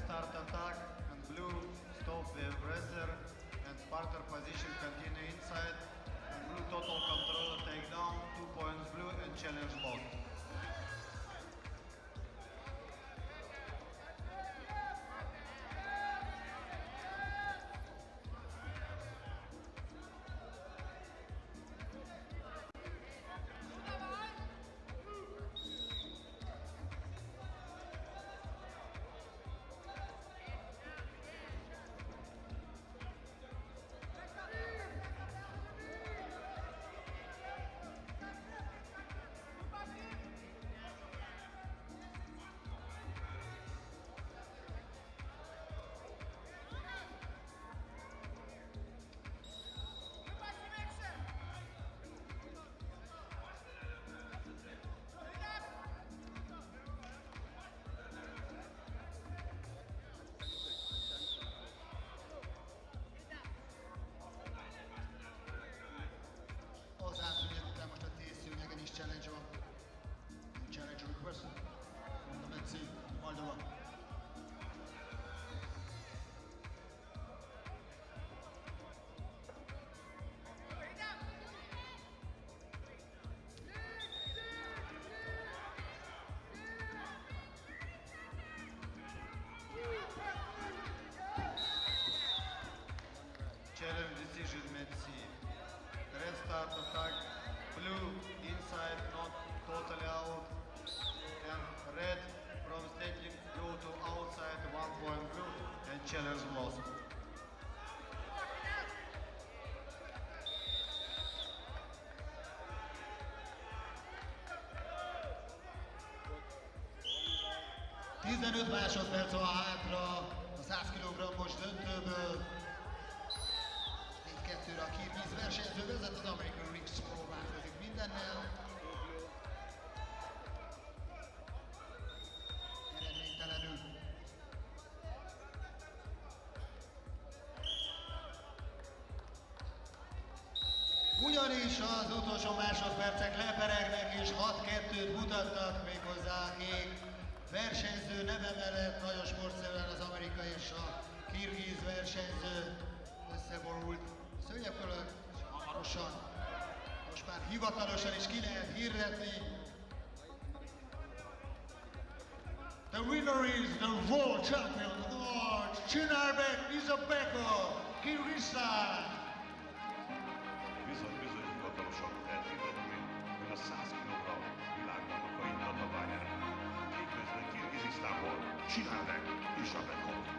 start attack and blue stop the aggressor and partner position continue inside and blue total control takedown 2 points blue and challenge lost. Az átszűnjek után most a T-szűnyegen is challenge van. Challenge request. Mondom, egy szín, Moldova. Challenge decision Metsi. Red start attack, blue inside not totally out and red from standing go to outside 1 point blue and challenge lost. Tizenöt másodperc van hátra a 100 kg-os döntőből. 4-2-re a kirgiz versenyző vezet, az American Rings próbálkozik mindennel. Eredménytelenül. Ugyanis az utolsó másodpercek leperegnek és 6-2-t mutatnak méghozzá kék versenyző neve mellett nagyon sportszerűen az amerikai és a kirgiz versenyző összeborult szőnyeg fölött, és hamarosan, most már hivatalosan is ki lehet hirdetni. The winner is the world champion of Csinárbek Izabeko, Kirgisztán! Bizony hivatalosan lehet hirdetni, hogy a 100 kg világbajnokai Tatabányán. Miközben Kirgizisztánból Csinárbek Izabeko.